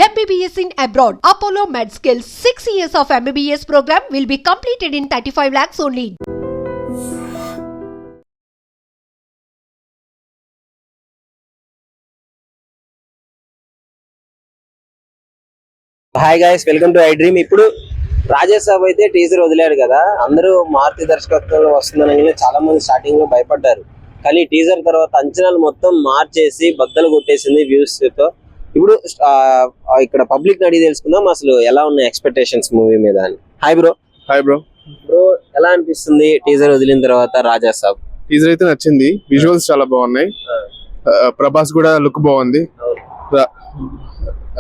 MBBS in abroad. Apollo MedSkills 6 years of MBBS program will be completed in 35 lakhs only. Hi guys, welcome to I dream. ఇప్పుడు రాజేసాబ్ అయితే teaser వదిలాడు కదా, అందరూ మారుతి దర్శకత్వంలో వస్తుందని చాలా మంది స్టార్టింగ్ లో భయపడ్డారు. కానీ టీజర్ తర్వాత అంచనాలు మొత్తం మార్చేసి బద్దలు కొట్టేసింది వ్యూస్ తో. ఇప్పుడు ఇక్కడ పబ్లిక్ అడిగి తెలుసుకుందాం అసలు ఎలా ఉన్నాయి ఎక్స్పెక్టేషన్స్ మూవీ మీద అని. Hi bro. Hi bro. Bro, ఎలా అనిపిస్తుంది టీజర్ వదిలిన తర్వాత రాజేసాబ్? టీజర్ అయితే నచ్చింది, విజువల్స్ చాలా బాగున్నాయి, ప్రభాస్ కూడా లుక్ బాగుంది.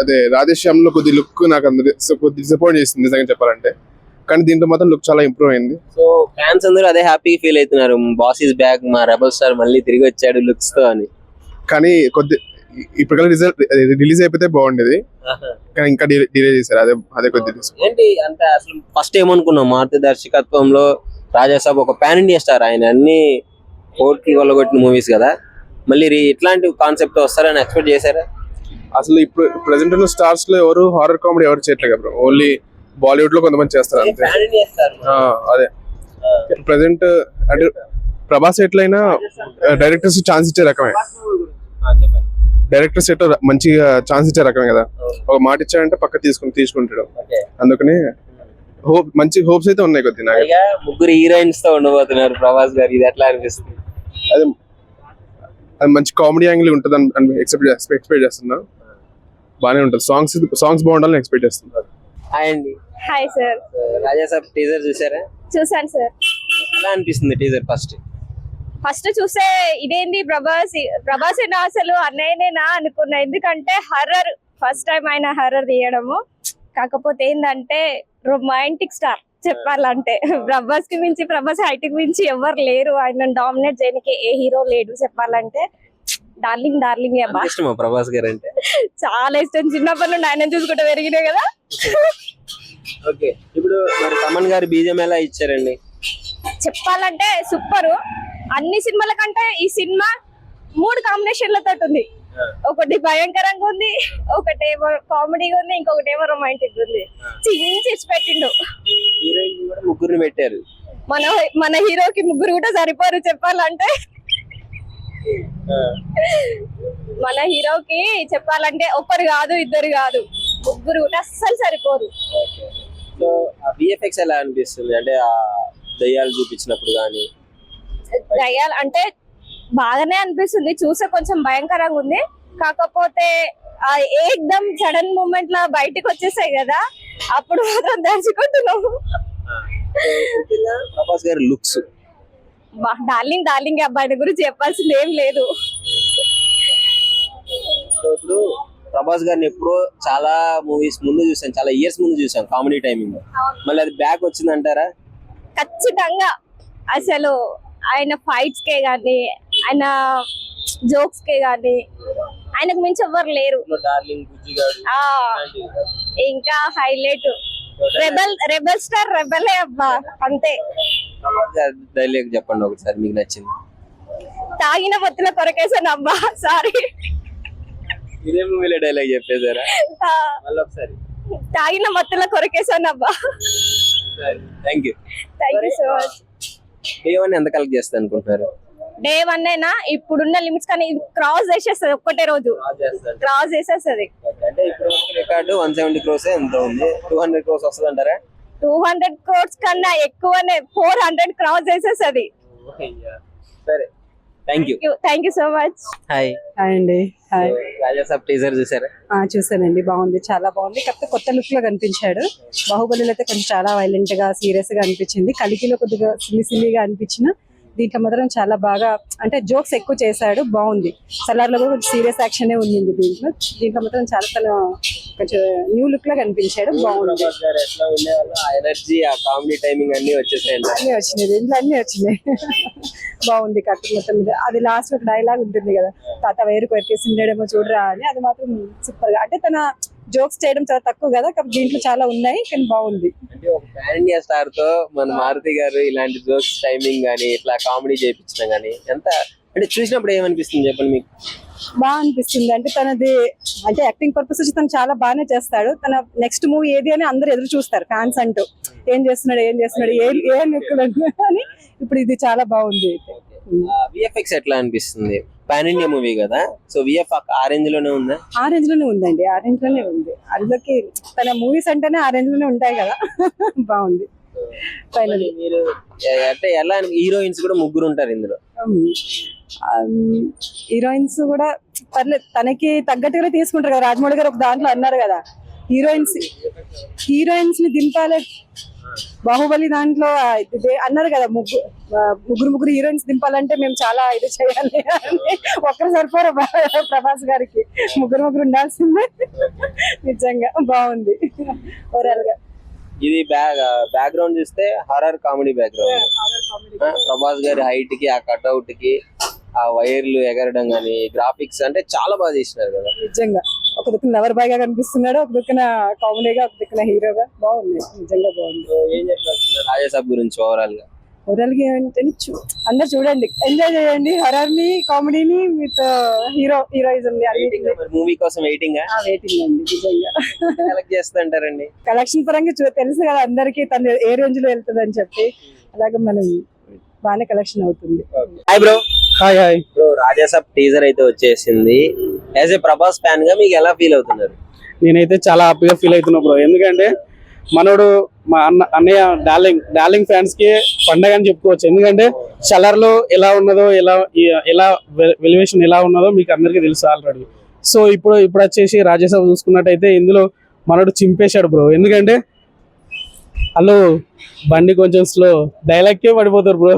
అదే రాధేశ్యామ్ లో కొద్ది లుక్ నాకు కొద్ది డిసప్పాయింట్ చేసింది నిజంగా చెప్పాలంటే, కానీ దీంట్లో మాత్రం లుక్ చాలా ఇంప్రూవ్ అయింది. సో ఫ్యాన్స్ అందరూ అదే హ్యాపీ ఫీల్ అవుతున్నారు, బాస్ ఈస్ బ్యాక్, మా రెబల్ స్టార్ మళ్ళీ తిరిగి వచ్చాడు లుక్స్ తో అని. కానీ కొద్ది ఇప్పుడు రిలీజ్ అయిపోతే బాగుండేది, కానీ ఇంకా డిలే చేశారు. అదే కొద్ది ఏంటి అంటే అసలు ఫస్ట్ ఏమనుకున్నాం, మారుతి దర్శకత్వంలో రాజాసాబ్ ఒక పాన్ ఇండియా స్టార్, ఆయన అన్ని కోర్టులు వల్లగొట్టిన మూవీస్ కదా, మళ్ళీ ఇట్లాంటి కాన్సెప్ట్ వస్తారని ఎక్స్పెక్ట్ చేశారా? అసలు ఇప్పుడు ప్రెసెంట్ ఉన్న స్టార్స్ లో ఎవరు హారర్ కామెడీ ఎవరు చేయట్లేదు బ్రో, ఓన్లీ బాలీవుడ్ లో కొంతమంది చేస్తారు అంతే. అదే ప్రెసెంట్ అంటే ప్రభాస్ ఎట్లయినా డైరెక్టర్స్ ఛాన్స్ ఇచ్చే రకమే, డైరెక్టర్స్ ఎట్లా మంచిగా ఛాన్స్ ఇచ్చే రకమే కదా, ఒక మాట ఇచ్చాడంటే పక్క తీసుకుంటాడు. అందుకని మంచి హోప్స్ అయితే ఉన్నాయి కొద్ది. ముగ్గురు హీరోయిన్స్ తో ఉండబోతున్నారు ప్రభాస్ గారు, ఇది ఎట్లా అనిపిస్తుంది? అది మంచి కామెడీ యాంగిల్ ఉంటుంది అని ఎక్స్పెక్ట్ చేస్తున్నా. బానే ఉంటుంది, సాంగ్స్ బాగుండాలని ఎక్స్పెక్ట్ చేస్తున్నారు. హాయ్ అండి. Hi sir. రాజాసాబ్ టీజర్ చూసారా? చూసాను సార్. ఎలా అనిపిస్తుంది టీజర్? ఫస్ట్ చూస్తే ఇదేంది ప్రభాస్ ఏనా అసలు అన్నయ్యనేనా అనుకున్నా, ఎందుకంటే హర్రర్ ఫస్ట్ టైం ఆయన హర్రర్ తీయడము. కాకపోతే ఏంటంటే రొమాంటిక్ స్టార్ చెప్పాలంటే, ప్రభాస్ కి మించి, ప్రభాస్ హైట్ కి మించి ఎవరు లేరు, ఆయన డామినేట్ చేయడానికి ఏ హీరో లేడు చెప్పాలంటే. డార్లింగ్ ఇష్టమా ప్రభాస్ గారు అంటే? చాలా ఇష్టం, చిన్నప్పటి నుండి ఆయన చూసుకుంటూ పెరిగినాయి కదా. ఓకే, ఇప్పుడు మరి తమన్ గారు బీజం ఎలా ఇచ్చారండి? చెప్పాలంటే సూపర్. అన్ని సినిమాల కంటే ఈ సినిమా 3 కాంబినేషన్లతో ఉంది. ఒకటి భయంకరంగా ఉంది, ఒకటేమో కామెడీగా ఉంది, ఇంకొకటేమో రొమాంటిక్ ఉంది. చేసి పెట్టిండు. హీరోయిన్ కూడా ముగ్గురిని పెట్టారు. మన హీరోకి ముగ్గురు కూడా సరిపోరు చెప్పాలంటే. మన హీరోకి చెప్పాలంటే ఒకరు కాదు, ఇద్దరు కాదు, ముగ్గురు కూడా అస్సలు సరిపోరు. సో విఎఫ్ఎక్స్ ఎలా అనిపిస్తుంది అంటే ఆ దయ్యాలు చూపించినప్పుడు కానీ? దయ్యాలు అంటే బాగానే అనిపిస్తుంది, చూసే కొంచెం భయంకరంగా ఉంది. కాకపోతే ఏకదమ్ సడన్ మూమెంట్ లా బయటకు వచ్చేసాయి కదా, అప్పుడు మాత్రం దర్శకుంటున్నాము. ప్రభాస్ గారి లుక్స్ డార్లింగ్ అబ్బాయి గురించి చెప్పాల్సింది ఏం లేదు. ఇప్పుడు ప్రభాస్ గారిని ఎప్పుడో చాలా మూవీస్ ముందు చూసాం, చాలా ఇయర్స్ ముందు చూసాం కామెడీ టైమింగ్, మళ్ళీ అది బ్యాక్ వచ్చింది అంటారా? ఖచ్చితంగా. అసలు ఆయన ఫైట్స్ కే గానీ, ఆయన జోక్స్ కే గానీ ఆయనకు మించి ఎవ్వరు లేరు. ఇంకా హైలైట్ రెబల్ స్టార్, రెబలే అబ్బా అంతే. డైలాగ్ చెప్పండి ఒకసారి మీకు నచ్చింది. తాగిన మొత్తుల కొరకేసాను అబ్బా, సారీ. ఇదే మూవీలో డైలాగ్ చెప్పేశారా? మళ్ళీ ఒకసారి. తాగిన మొత్తుల కొరకేసాను అబ్బా. Thank you so much. Day 1 ఎంత కలెక్ట్ చేస్తా అనుకుంటున్నారు? డే 1 అయినా ఇప్పుడున్న లిమిట్స్ కానీ క్రాస్ చేసేస్తుంది, ఒక్కటే రోజు క్రాస్ చేసేస్తుంది. అంటే ఇప్పుడు రికార్డు 170 crores ఎంత ఉంది, 200 crores వస్తుంది అంటారా? 200 crores కన్నా ఎక్కువనే, 400 క్రాస్ చేసేస్తుంది. సరే, thank you so much. Hi అండి. హాయ్. రాజాసాబ్ టీజర్ చూసారా? చూసానండి, బాగుంది, చాలా బాగుంది. కాకపోతే కొత్త లుక్ లో కనిపించాడు. బాహుబలిలో అయితే కొంచెం చాలా వైలెంట్ గా, సీరియస్ గా అనిపించింది. కలికిలో కొద్దిగా సిల్లిగా అనిపించిన, దీంట్లో మాత్రం చాలా బాగా అంటే జోక్స్ ఎక్కువ చేశాడు, బాగుంది. సలార్ లో కూడా కొంచెం సీరియస్ యాక్షన్ ఉంది దీంట్లో మాత్రం చాలా కొంచెం న్యూ లుక్ లో కనిపించాడు, బాగుంది. ఎనర్జీ, ఆ కామెడీ టైమింగ్ అన్ని వచ్చేసాయి, దీంట్లో అన్ని వచ్చినాయి. బాగుంది కట్టు మొత్తం మీద. అది లాస్ట్ ఒక డైలాగ్ ఉంటుంది కదా, తాత వేరు కొట్టేసి ఉండేమో చూడరా అని, అది మాత్రం సూపర్ గా. అంటే తన జోక్స్ చేయడం చాలా తక్కువ కదా, దీంట్లో చాలా ఉన్నాయి, కానీ బాగుంది. అంటే ఒక పాన్ ఇండియా స్టార్ తో మన మారుతి గారు ఇలాంటి జోక్స్ టైమింగ్ గానీ, ఇట్లా కామెడీ చేయించడం గానీ ఎంత అంటే చూసినప్పుడు ఏమనిపిస్తుంది చెప్పండి మీకు? బాగా అనిపిస్తుంది. అంటే తనది అంటే యాక్టింగ్ పర్పస్ వచ్చి తను చాలా బాగానే చేస్తాడు. తన నెక్స్ట్ మూవీ ఏది అని అందరు ఎదురు చూస్తారు ఫ్యాన్స్ అంటూ, ఏం చేస్తున్నాడు ఏ నిక్కులు అని. ఇప్పుడు ఇది చాలా బాగుంది. విఎఫ్ఎక్స్ ఎట్లా అనిపిస్తుంది? పాన్ ఇండియా మూవీ కదా, సో విఎఫ్ఎక్స్ ఆ రేంజ్ లోనే ఉందా? ఆ రేంజ్ లోనే ఉందండి, ఆ రేంజ్ లోనే ఉంది. అందులోకి తన మూవీస్ అంటేనే ఆ రేంజ్ లోనే ఉంటాయి కదా. బాగుంది. ఫైనల్ మీరు అంటే ఎలా హీరోయిన్స్ కూడా ముగ్గురు ఉంటారు ఇందులో. హీరోయిన్స్ కూడా పర్లేదు, తనకి తగ్గట్టుగా తీసుకుంటారు కదా. రాజమౌళి గారు ఒక దాంట్లో అన్నారు కదా, హీరోయిన్స్ ని దింపాలి. బాహుబలి దాంట్లో అన్నారు కదా, ముగ్గురు హీరోయిన్స్ దింపాలంటే మేము చాలా ఇది చేయాలి అని. ఒక్కరు సరిపోరు ప్రభాస్ గారికి, ముగ్గురు ఉండాల్సిందే. నిజంగా బాగుంది ఓవరాల్ గా. ఇది బ్యాక్గ్రౌండ్ చూస్తే హారర్ కామెడీ బ్యాక్గ్రౌండ్. ప్రభాస్ గారి హైట్ కి, ఆ కట్అవుట్ కి, ఆ వైర్లు ఎగరడం గానీ, గ్రాఫిక్స్ అంటే చాలా బాగా చేసినారు కదా. నిజంగా ఒక దిక్కున లవర్ బాయ్ గా కనిపిస్తున్నాడు, ఒక దిక్కున కామెడీగా, ఒక దిక్కున హీరోగా. బాగుంది, నిజంగా బాగుంది. ఏం చెప్తారు రాజాసాబ్ గురించి ఓవరాల్ గా? అంటే అందరు చూడండి, ఎంజాయ్ చేయండి. హర్రర్ ని, కామెడీని విత్ హీరోయిజం మూవీ కోసం వెయిటింగ్ వెయిటింగ్ అండి. నిజంగా కలెక్ట్ చేస్తుంటారండి. కలెక్షన్ పరంగా తెలుసు కదా అందరికి తను ఏ రేంజ్ లో వెళ్తుంది అని చెప్పి, అలాగే మనం బాగానే కలెక్షన్ అవుతుంది. Hi bro. Hi bro, Raja Saab teaser అయితే వచ్చేసింది. యాజ్ ఏ ప్రభాస్ ఫ్యాన్ గా మీకు ఎలా ఫీల్ అవుతున్నారు? నేనైతే చాలా హ్యాపీగా ఫీల్ అవుతున్నా బ్రో. ఎందుకంటే మనోడు మా అన్నయ్య డార్లింగ్ ఫ్యాన్స్ కి పండగ అని చెప్పుకోవచ్చు. ఎందుకంటే షల్లర్ లో ఎలా ఉన్నదో, ఎలా వెలివేషన్ ఎలా ఉన్నదో మీకు అందరికీ తెలుసు ఆల్రెడీ. సో ఇప్పుడు వచ్చేసి రాజాసాబ్ చూసుకున్నట్టయితే ఇందులో మనోడు చింపేశాడు బ్రో. ఎందుకంటే హలో బండి కొంచెం స్లో, డైలాగ్కే పడిపోతారు బ్రో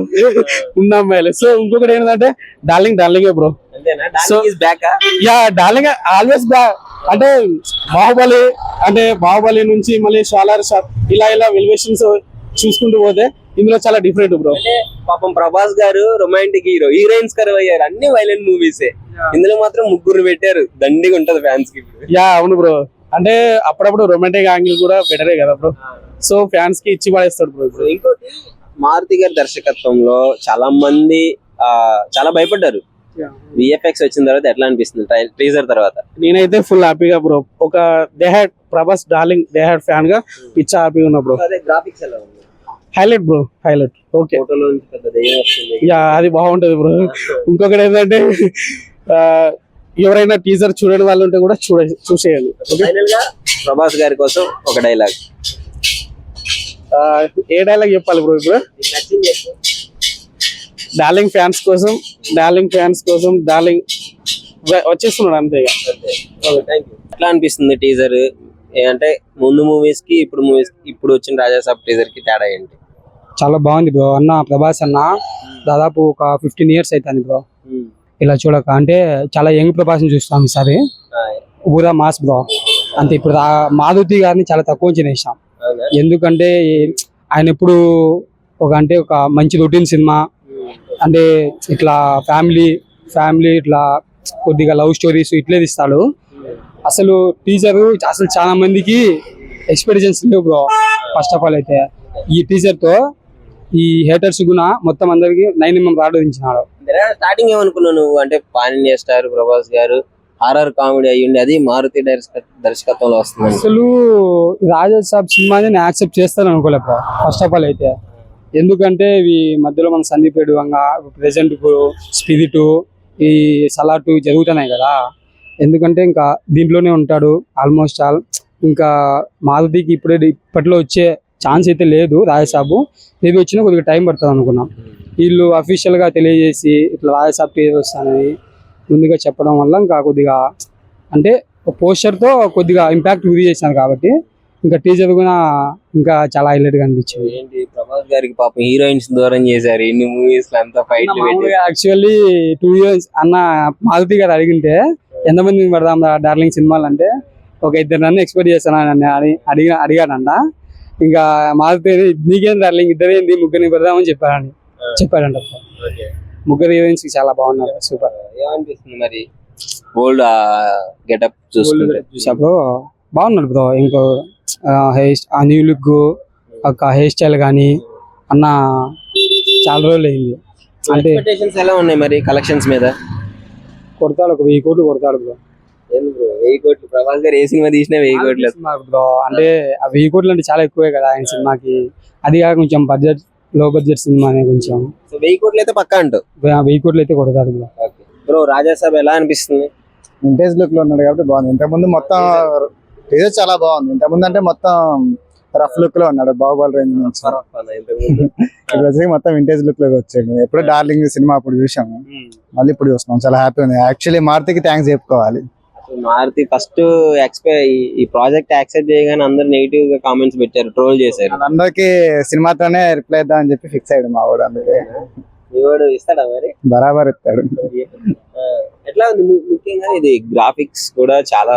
ఉన్న అమ్మాయిలు. సో ఇంకొకటి ఏంటంటే డార్లింగే bro. So yeah, darling always back. అంటే బాహుబలి నుంచి మళ్ళీ షాలార్ ఇలా వెలివేషన్స్ చూసుకుంటూ పోతే ఇందులో చాలా డిఫరెంట్ బ్రో. పాపం ప్రభాస్ గారు రొమాంటిక్ హీరో, హీరోయిన్స్ కరువు అయ్యారు, అన్ని వైలెంట్ మూవీసే. ఇందులో మాత్రం ముగ్గురు పెట్టారు, దండిగా ఉంటది ఫ్యాన్స్ కి. యా అవును బ్రో. అంటే అప్పుడప్పుడు రొమాంటిక్ యాంగిల్ కూడా బెటరే కదా బ్రో. సో ఫ్యాన్స్ కి ఇచ్చి పడేస్తాడు బ్రో. ఇంకోటి, మారుతి గారి దర్శకత్వంలో చాలా మంది చాలా భయపడ్డారు. విఎఫ్ఎక్స్ వచ్చిన తర్వాత ఎట్లా అనిపిస్తుంది టీజర్ తర్వాత? నేనైతే ఫుల్ హ్యాపీగా బ్రో. ఒక ప్రభాస్ డార్లింగ్ ఫ్యాన్ గా పిచ్చా హ్యాపీగా ఉన్నా బ్రో. అదే గ్రాఫిక్స్ ఎలా ఉంది? Highlight bro, highlight. ఓకే, ఫోటోలో నుంచి పెద్ద దయ్యం వస్తుంది. యా, అది బాగుంటది బ్రో. ఇంకొకటి ఏంటంటే ఎవరైనా టీజర్ చూడని వాళ్ళు ఉంటే కూడా చూసేయాలి. ఫైనల్ గా ప్రభాస్ గారి కోసం ఒక డైలాగ్. ఏ డైలాగ్ చెప్పాలి బ్రో ఇప్పుడు? డార్లింగ్ ఫ్యాన్స్ కోసం వచ్చేస్తున్నాడు అంతే. ఎట్లా అనిపిస్తుంది టీజర్? అంటే ముందు మూవీస్ కి ఇప్పుడు వచ్చిన రాజాసాబ్ టీజర్ కి తేడా ఏంటి? చాలా బాగుంది బ్రో. అన్న ప్రభాస్ అన్న దాదాపు ఒక 15 years అవుతుంది బ్రో ఇలా చూడక. అంటే చాలా యంగ్ ప్రభాస్ ని చూస్తాం ఈసారి. ఊరా మాస్ బ్రో. అంతే. ఇప్పుడు మాధుతి గారిని చాలా తక్కువ చేసాం. ఎందుకంటే ఆయన ఎప్పుడు ఒక మంచి రొటీన్ సినిమా, అంటే ఇట్లా ఫ్యామిలీ ఇట్లా కొద్దిగా లవ్ స్టోరీస్ ఇట్లే తీస్తాడు. అసలు టీజర్ అసలు చాలా మందికి ఎక్స్పెక్టేషన్స్ లేవు బ్రో. ఫస్ట్ ఆఫ్ ఆల్ అయితే ఈ టీజర్ తో ఈ హేటర్స్ కూడా మొత్తం అందరికి 9mm ఆడదించినాడు. స్టార్టింగ్ ఏమనుకున్నావు నువ్వు? అంటే పాన్ ఇండియా స్టార్ ప్రభాస్ గారు హారర్ కామెడీ అయ్యింది, అది మారుతి దర్శకత్వంలో వస్తుంది. అసలు రాజాసాబ్ సినిమాని నేను యాక్సెప్ట్ చేస్తాను అనుకోలే బ్రో ఫస్ట్ ఆఫ్ ఆల్ అయితే. ఎందుకంటే ఇవి మధ్యలో మన సందీప్ రెడ్డి వంగ, ప్రెసెంట్ ఇప్పుడు స్పిరిట్, ఈ సలాటు జరుగుతున్నాయి కదా. ఎందుకంటే ఇంకా దీంట్లోనే ఉంటాడు ఆల్మోస్ట్ ఆల్. ఇంకా మారుతికి ఇప్పట్లో వచ్చే ఛాన్స్ అయితే లేదు. రాజాసాబు మేబీ వచ్చినా కొద్దిగా టైం పడుతుంది అనుకున్నాం. వీళ్ళు అఫీషియల్ గా తెలియజేసి ఇట్లా రాజాసాబ్ పేరు వస్తానని ముందుగా చెప్పడం వల్ల ఇంకా కొద్దిగా అంటే పోస్టర్ తో కొద్దిగా ఇంపాక్ట్ గురి చేశారు కాబట్టి ఇంకా టీజర్ కూడా ఇంకా చాలా హైలైట్ గా అనిపించింది. ఏంటి ప్రభాస్ గారికి పాపం హీరోయిన్స్ దూరం చేశారు ఇన్ని మూవీస్ లో, అంతా ఫైట్. యాక్చువల్లీ 2 years అన్న మారుతి గారు అడిగింటే ఎంతమంది పెడదాం డార్లింగ్ సినిమాలు అంటే ఒక 2 నన్ను ఎక్స్పెక్ట్ చేస్తాను అడిగాడంట. ఇంకా మారుతి నీకేం డార్లింగ్ 2 ఏంది 3 పెడదామని చెప్పాడంట. 3 హీరోయిన్స్ చాలా బాగున్నారు. సూపర్. ఏమనిపిస్తుంది మరి ఓల్డ్ గెటప్ చూసినప్పుడు? బాగున్నాడు బ్రో. ఇంకో ఆ న్యూ లుక్, ఒక హెయిర్ స్టైల్ కానీ అన్న చాలా రోజులు అయింది. అంటే ఎలా ఉన్నాయి మరి కలెక్షన్స్ మీద? కొడతాడు, ఒక 1000 కోట్లు కొడతాడు బ్రో. ఏంది బ్రో 1000 కోట్లు ప్రభాస్ గారు ఏ సినిమా తీసినా 1000 కోట్లు బ్రో అంటే ఆ 1000 కోట్లు అంటే చాలా ఎక్కువే కదా ఆయన సినిమాకి. అది కాక కొంచెం బడ్జెట్, లో బడ్జెట్ సినిమానే కొంచెం. సో 1000 కోట్లు అయితే పక్కా అంటావు. 1000 కోట్లు అయితే కొడతాడు బ్రో. బ్రో రాజాసాబ్ ఎలా అనిపిస్తుంది? వింటేజ్ లుక్ లో ఉన్నాడు కాబట్టి బాగుంది. ఇంతకుముందు మొత్తం టీజర్ చాలా బాగుంది. ఇంతకుముందు అంటే మొత్తం రఫ్ లుక్ లో ఉన్నాడు బాహుబలి రేంజ్ నుంచి. ఇప్పుడు వచ్చి మొత్తం వింటేజ్ లుక్ లోకి వచ్చాడు. ఎప్పుడు డార్లింగ్ సినిమా అప్పుడు చూసాము, మళ్ళీ ఇప్పుడు చూస్తున్నాం. చాలా హ్యాపీ ఉంది. యాక్చువల్లీ మారుతికి థ్యాంక్స్ చెప్పుకోవాలి. మారుతి ఫస్ట్ ఈ ప్రాజెక్ట్ యాక్సెప్ట్ చేయగానే అందరు నెగిటివ్ గా కామెంట్స్ పెట్టారు, ట్రోల్ చేశారు. అందరికి సినిమాతోనే రిప్లై ఇద్దాం అని చెప్పి ఫిక్స్ అయ్యాడు మా వాడు. అందుకే మీ వాడు ఇస్తాడా మరి? బరాబర్ ఇస్తాడు. ఎట్లా ఉంది ముఖ్యంగా ఇది గ్రాఫిక్స్ కూడా చాలా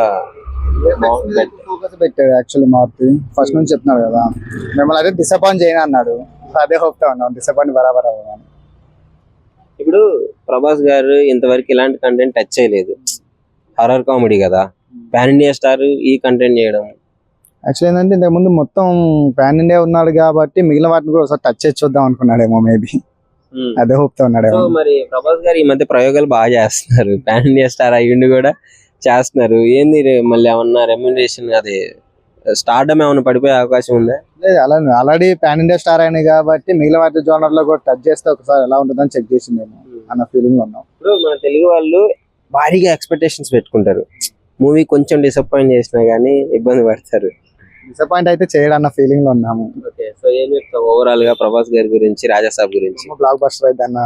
ఫోకస్ పెట్టాడు యాక్చువల్లీ మారుతి. ఫస్ట్ నుంచి చెప్తున్నాడు కదా, మిమ్మల్ని అయితే డిసప్పాయింట్ చేయను అన్నాడు. అదే హోప్ తో ఉన్నాం డిసప్పాయింట్ బరాబర్ అవ్వమని. ఇప్పుడు ప్రభాస్ గారు ఇంతవరకు ఇలాంటి కంటెంట్ టచ్ చేయలేదు. హర్రర్ కామెడీ కదా, పాన్ ఇండియా స్టార్ ఈ కంటెంట్ చేయడం. యాక్చువల్లీ ఏంటంటే ఇంతకుముందు మొత్తం పాన్ ఇండియా ఉన్నాడు కాబట్టి మిగిలిన వాటిని కూడా ఒకసారి టచ్ చేసి చూద్దాం అనుకున్నాడేమో మేబీ. అదే హోప్ తో ఉన్నాడేమో. సో మరి ప్రభాస్ గారు ఈ మధ్య ప్రయోగాలు బాగా చేస్తున్నారు, పాన్ ఇండియా స్టార్ అయ్యిండి కూడా చేస్తున్నారు. ఏంది మళ్ళీ ఏమన్నా రెమ్యునరేషన్ అది స్టార్డమ్ ఏమైనా పడిపోయే అవకాశం ఉందా? లేదు, అలా ఆల్రెడీ పాన్ ఇండియా స్టార్ అయినాయి కాబట్టి మిగిలిన వాటి జోనర్ లో కూడా టచ్ చేస్తే ఒకసారి ఎలా ఉంటుందని చెక్ చేసిందేమో అన్న ఫీలింగ్ లో ఉన్నాం. ఇప్పుడు మన తెలుగు వాళ్ళు భారీగా ఎక్స్పెక్టేషన్స్ పెట్టుకుంటారు, మూవీ కొంచెం డిసప్పాయింట్ చేసినా గానీ ఇబ్బంది పడతారు. డిసప్పాయింట్ అయితే చేయడన్న ఫీలింగ్ లో ఉన్నాము. ఓకే, సో ఏం చెప్తావు ఓవరాల్ గా ప్రభాస్ గారి గురించి, రాజాసాబ్ గురించి? బ్లాక్ బస్టర్ అయితే అన్న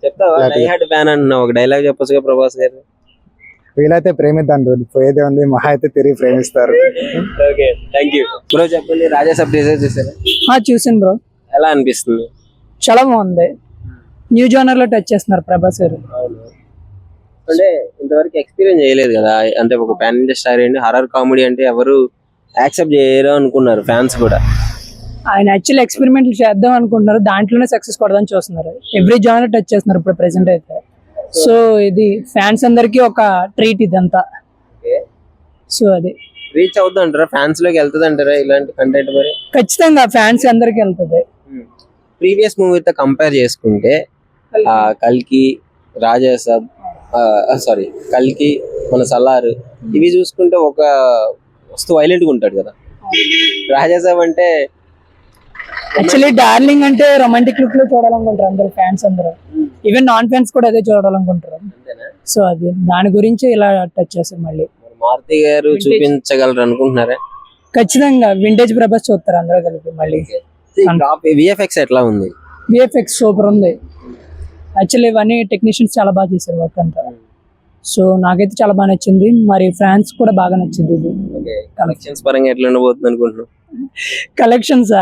చెప్తావా? డై హార్ట్ ఫ్యాన్ అంటున్నావు, ఒక డైలాగ్ చెప్పొచ్చుగా ప్రభాస్ గారు. వీలైతే ప్రేమిద్దాం, పోయేదే ఉంది, మహా అయితే తిరిగి ప్రేమిస్తారు. Okay, thank you bro. చెప్పండి, రాజాసాబ్ టీజర్ చూసారా? చూసాను బ్రో, ఎలా అనిపిస్తుంది? చాలా బాగుంది. న్యూ జోనర్ లో టచ్ చేస్తున్నారు ప్రభాస్ గారు. అంటే ఇంతవరకు ఎక్స్పీరియన్స్ చేయలేదు కదా, అంటే ఒక పాన్ ఇండియా స్టార్ అండి, హర్రర్ కామెడీ అంటే ఎవరు యాక్సెప్ట్ చేయరు అనుకున్నారు ఫ్యాన్స్ కూడా. ఆయన యాక్చువల్ ఎక్స్పెరిమెంట్లు చేద్దాం అనుకుంటున్నారు, దాంట్లోనే సక్సెస్ కొడదాం చూస్తున్నారు. ఎవ్రీ జానర్ టచ్ చేస్తున్నారు ఇప్పుడు ప్రెసెంట్ అయితే. సో ఇది ఫ్యాన్స్ అందరికి ఒక ట్రీట్ ఇదంతా. సో అది రీచ్ అవుతుంది అంటారా, ఫ్యాన్స్ లోకి వెళ్తుంది అంటారా ఇలాంటి కంటెంట్? మరి ఖచ్చితంగా ఫ్యాన్స్ అందరికి వెళ్తుంది. ప్రీవియస్ మూవీతో కంపేర్ చేసుకుంటే కల్కి, రాజాసాబ్, కల్కి, మన సలార్ ఇవి చూసుకుంటే ఒక వస్తు వైలెంట్ గా ఉంటాడు కదా. రాజాసాబ్ అంటే యాక్చువల్లీ డార్లింగ్ అంటే రొమాంటిక్ లుక్ లో చూడాలనుకుంటారు అందరు ఫ్యాన్స్ అందరూ. ఈవెన్ నాన్ ఫ్యాన్స్ కూడా అదే చూడాలనుకుంటారు. సో అది దాని గురించి ఇలా టచ్ చేస్తారు. మళ్ళీ మారుతి గారు చూపించగలరు అనుకుంటున్నారా? ఖచ్చితంగా వింటేజ్ ప్రభాస్ చూస్తారు అందరూ కలిపి. మళ్ళీ విఎఫ్ఎక్స్ ఎట్లా ఉంది? విఎఫ్ఎక్స్ సూపర్ ఉంది. యాక్చువల్లీ ఇవన్నీ టెక్నీషియన్స్ చాలా బాగా చేశారు వర్క్ అంతా. సో నాకైతే చాలా బాగా నచ్చింది, మరి ఫ్యాన్స్ కూడా బాగా నచ్చింది. ఇది కలెక్షన్స్ పరంగా ఎట్లా ఉండబోతుంది అనుకుంటున్నాను? కలెక్షన్స్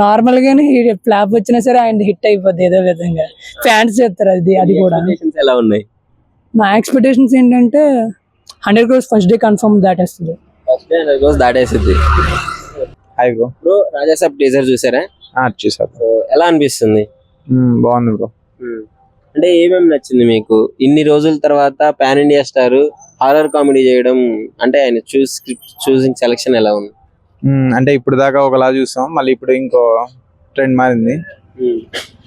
నార్మల్ గానే ఫ్లాప్ వచ్చినా సరే ఆయన హిట్ అయిపోద్ది ఏదో విధంగా. ఫ్యాన్స్ చేస్తారు అది కూడా. ఎలా ఉన్నాయి? నా ఎక్స్పెక్టేషన్స్ ఏంటంటే 100 crores ఫస్ట్ డే కన్ఫర్మ్ దాటేస్తుంది. దాటేస్తుంది. Hi bro. Bro Raja Saab teaser చూసారా? చూసారు. ఎలా అనిపిస్తుంది? బాగుంది బ్రో. అంటే ఏమేమి నచ్చింది మీకు? ఇన్ని రోజుల తర్వాత pan India star horror comedy చేయడం అంటే ఆయన చూసింగ్ సెలక్షన్ ఎలా ఉంది? అంటే ఇప్పుడు దాకా ఒకలా చూసాం, మళ్ళీ ఇప్పుడు ఇంకో ట్రెండ్ మారింది.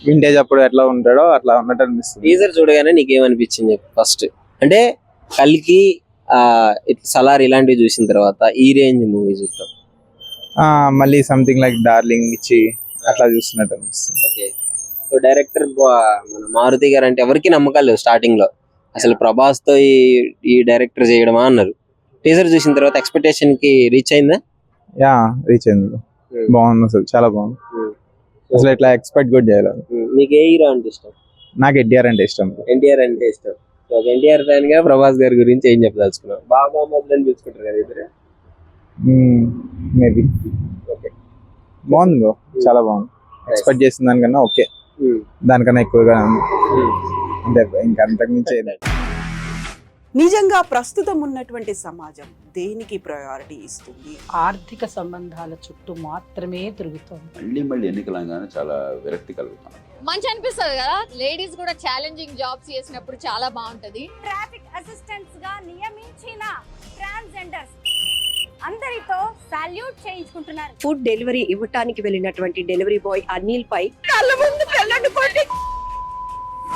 వింటేజ్ అప్పుడు ఎట్లా ఉంటాడో అట్లా ఉన్నట్టు అనిపిస్తుంది. టీజర్ చూడగానే నీకేమనిపించింది ఫస్ట్? అంటే కల్కి, సలార్ ఇలాంటివి చూసిన తర్వాత ఈ రేంజ్ మూవీ చూస్తాం, మళ్ళీ సంథింగ్ లైక్ డార్లింగ్ ఇచ్చి అట్లా చూస్తున్నట్టు అనిపిస్తుంది. ఓకే, సో డైరెక్టర్ మన మారుతి గారు అంటే ఎవరికి నమ్మకాలు లేవు స్టార్టింగ్ లో. అసలు ప్రభాస్ తో ఈ డైరెక్టర్ చేయడమా అన్నారు. టీజర్ చూసిన తర్వాత ఎక్స్పెక్టేషన్ కి రీచ్ అయిందా? రీచ్ అయింది. బాగుంది, అసలు చాలా బాగుంది. అసలు ఇట్లా ఎక్స్పెక్ట్ కూడా చేయలేదు. మీకు ఏ హీరో అంటే ఇష్టం? నాకు ఎన్టీఆర్ అంటే ఇష్టం. ఎన్టీఆర్ అంటే ఇష్టం. ఒక ఎన్టీఆర్ ఫ్యాన్ గా ప్రభాస్ గారి గురించి ఏం చెప్పదలుచుకున్నాం? బాగా మొదలని చూసుకుంటారు కదా ఇద్దరు. మేబీ ఓకే, బాగుంది బ్రో, చాలా బాగుంది. ఎక్స్పెక్ట్ చేసిన దానికన్నా ఓకే, దానికన్నా ఎక్కువగా అంటే ఇంకా అంతకు మించి. నిజంగా ప్రస్తుతం ఉన్నటువంటి సమాజం దేనికి ప్రయారిటీ ఇస్తుంది? ఆర్థిక సంబంధాల చుట్టూ మాత్రమే తిరుగుతుంది. మళ్ళీ ఎన్నికలంగానే చాలా విరక్తి కలుగుతాం. మంచి అనిపిస్తుంది కదా, లేడీస్ కూడా ఛాలెంజింగ్ జాబ్స్ చేసినప్పుడు చాలా బాగుంటది. ట్రాఫిక్ అసిస్టెంట్స్ గా నియమించిన ట్రాన్స్జెండర్స్ అందరితో సాల్యూట్ చేయించుకుంటున్నారు. ఫుడ్ డెలివరీ ఇవ్వటానికి వెళ్ళినటువంటి డెలివరీ బాయ్ అనిల్ పై కళ్ళ ముందు పెళ్ళండి